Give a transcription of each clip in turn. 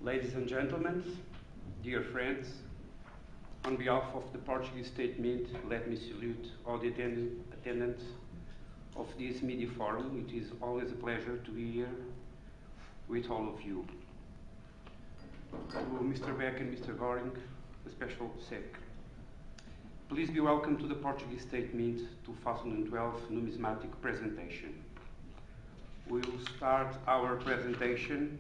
Ladies and gentlemen, dear friends, on behalf of the Portuguese State Mint, let me salute all the attendants of this media forum. It is always a pleasure to be here with all of you. To Mr. Beck and Mr. Goring, a special sec. Please be welcome to the Portuguese State Mint 2012 numismatic presentation. We will start our presentation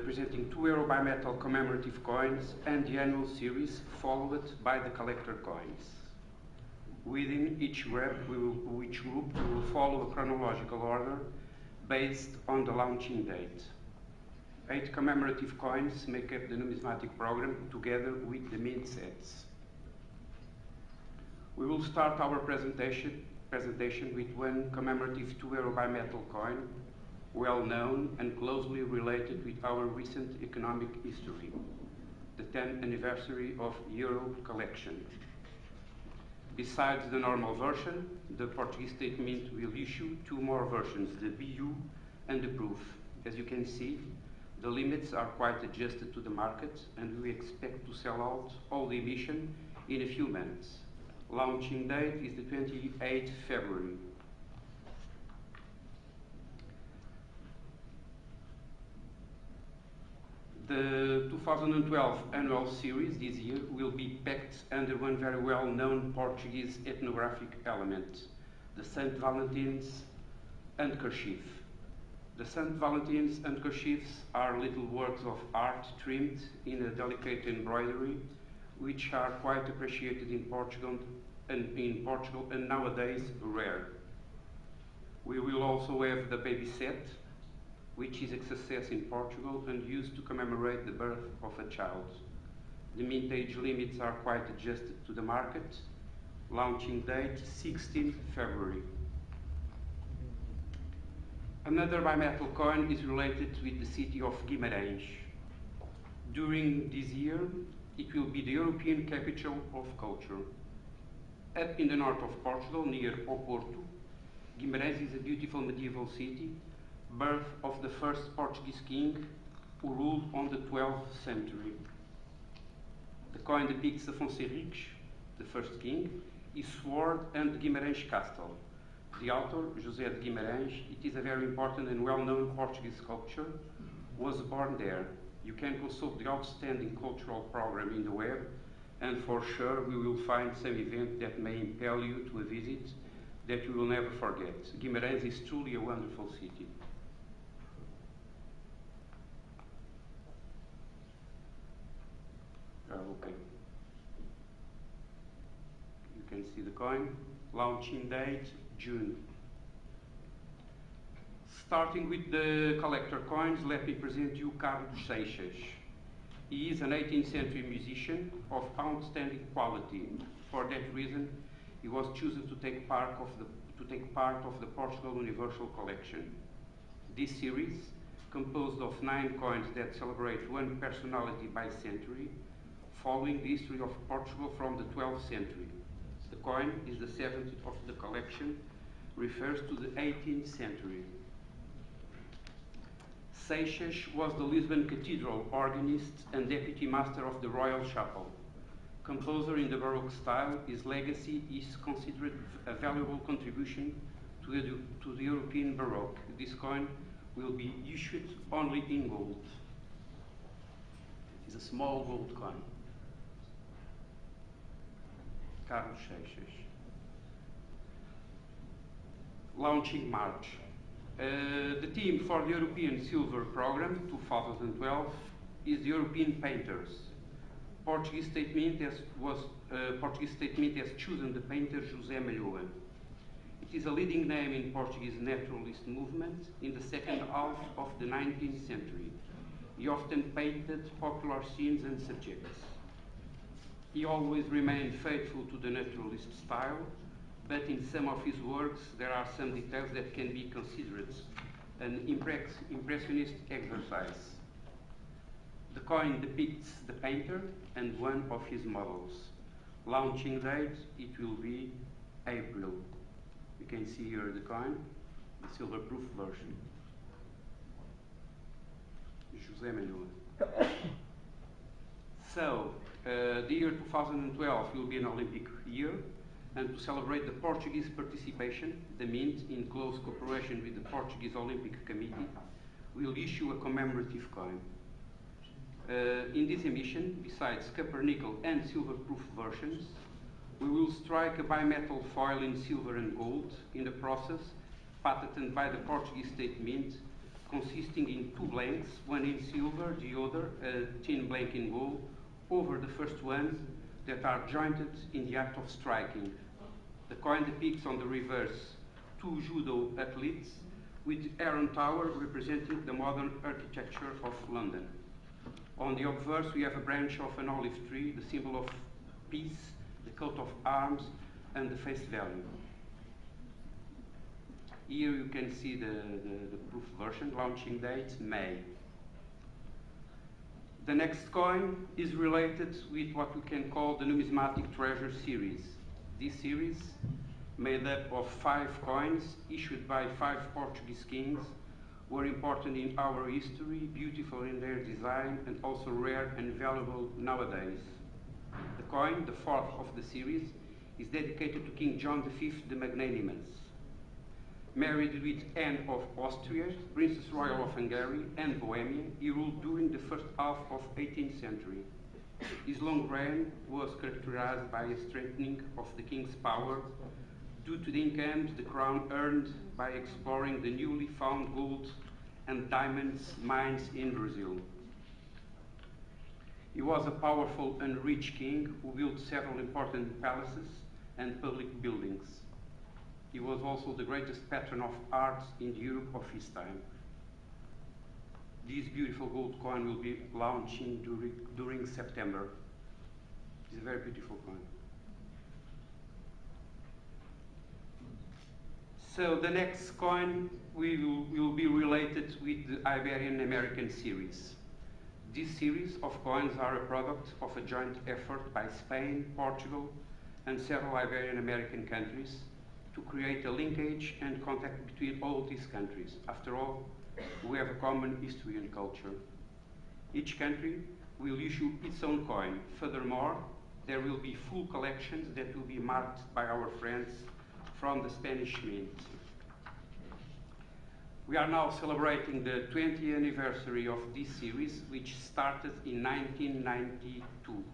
presenting two euro bimetal commemorative coins and the annual series, followed by the collector coins. Within each group we will follow a chronological order based on the launching date. 8 commemorative coins make up the numismatic program together with the mint sets. We will start our presentation with one commemorative 2 euro bimetal coin, well known and closely related with our recent economic history, the 10th anniversary of Euro collection. Besides the normal version, the Portuguese State Mint will issue 2 more versions, the BU and the Proof. As you can see, the limits are quite adjusted to the market, and we expect to sell out all the edition in a few months. Launching date is the 28th February. The 2012 annual series this year will be packed under one very well-known Portuguese ethnographic element, the Saint Valentine's handkerchief. The Saint Valentine's handkerchiefs are little works of art trimmed in a delicate embroidery, which are quite appreciated in Portugal and nowadays rare. We will also have the baby set, which is a success in Portugal and used to commemorate the birth of a child. The mintage limits are quite adjusted to the market. Launching date 16th February. Another bimetal coin is related with the city of Guimarães. During this year, it will be the European capital of culture. Up in the north of Portugal, near Oporto, Guimarães is a beautiful medieval city, birth of the first Portuguese king who ruled on the 12th century. The coin depicts Afonso Henriques, the first king, his sword and Guimarães castle. The author, José de Guimarães, it is a very important and well-known Portuguese sculpture, was born there. You can consult the outstanding cultural program in the web, and for sure we will find some event that may impel you to a visit that you will never forget. Guimarães is truly a wonderful city. Okay. You can see the coin. Launching date, June. Starting with the collector coins, let me present you Carlos Seixas. He is an 18th century musician of outstanding quality. For that reason, he was chosen to take part of the Portugal Universal Collection. This series, composed of 9 coins that celebrate one personality by century, following the history of Portugal from the 12th century. The coin is the 7th of the collection, refers to the 18th century. Seixas was the Lisbon Cathedral organist and deputy master of the Royal Chapel. Composer in the Baroque style, his legacy is considered a valuable contribution to the European Baroque. This coin will be issued only in gold. It is a small gold coin. Carlos Seixas. Launching March. The theme for the European Silver Program 2012 is the European Painters. Portuguese State Mint has chosen the painter José Malhoa. It is a leading name in Portuguese naturalist movement in the second half of the 19th century. He often painted popular scenes and subjects. He always remained faithful to the naturalist style, but in some of his works there are some details that can be considered an impressionist exercise. The coin depicts the painter and one of his models. Launching date, it will be April. You can see here the coin, the silver proof version. José Manuel. So, the year 2012 will be an Olympic year, and to celebrate the Portuguese participation, the Mint, in close cooperation with the Portuguese Olympic Committee, will issue a commemorative coin. In this emission, besides copper, nickel and silver-proof versions, we will strike a bimetal foil in silver and gold in the process patented by the Portuguese State Mint, consisting in two blanks, one in silver, the other a thin blank in gold, over the first ones that are jointed in the act of striking. The coin depicts on the reverse two judo athletes with the Heron Tower representing the modern architecture of London. On the obverse we have a branch of an olive tree, the symbol of peace, the coat of arms and the face value. Here you can see the proof version, launching date May. The next coin is related with what we can call the numismatic treasure series. This series, made up of 5 coins issued by 5 Portuguese kings, were important in our history, beautiful in their design, and also rare and valuable nowadays. The coin, the 4th of the series, is dedicated to King John V the Magnanimous. Married with Anne of Austria, Princess Royal of Hungary and Bohemia, he ruled during the first half of 18th century. His long reign was characterized by a strengthening of the king's power due to the incomes the crown earned by exploring the newly found gold and diamonds mines in Brazil. He was a powerful and rich king who built several important palaces and public buildings. He was also the greatest patron of arts in the Europe of his time. This beautiful gold coin will be launching during September. It's a very beautiful coin. So the next coin will be related with the Iberian American series. This series of coins are a product of a joint effort by Spain, Portugal, and several Iberian American countries to create a linkage and contact between all these countries. After all, we have a common history and culture. Each country will issue its own coin. Furthermore, there will be full collections that will be marked by our friends from the Spanish Mint. We are now celebrating the 20th anniversary of this series, which started in 1992.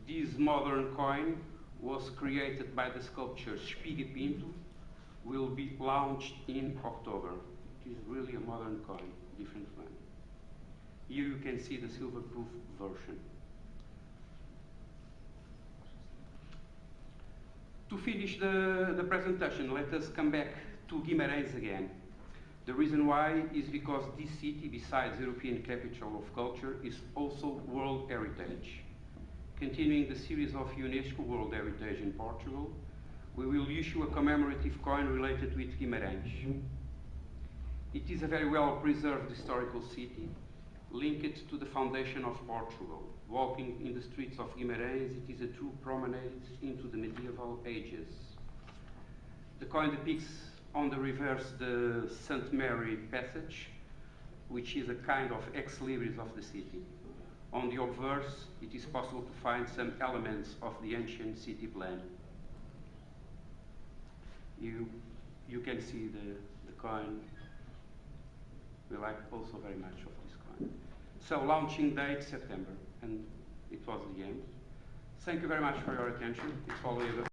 This modern coin was created by the sculptor Spiga Pinto, will be launched in October. It is really a modern coin, different one. Here you can see the silver-proof version. To finish the presentation, let us come back to Guimarães again. The reason why is because this city, besides European Capital of Culture, is also World Heritage. Continuing the series of UNESCO World Heritage in Portugal, we will issue a commemorative coin related with Guimarães. It is a very well preserved historical city, linked to the foundation of Portugal. Walking in the streets of Guimarães, it is a true promenade into the medieval ages. The coin depicts on the reverse the St. Mary Passage, which is a kind of ex-libris of the city. On the obverse, it is possible to find some elements of the ancient city plan. You can see the coin. We like also very much of this coin. So launching date September, and it was the end. Thank you very much for your attention. It's always a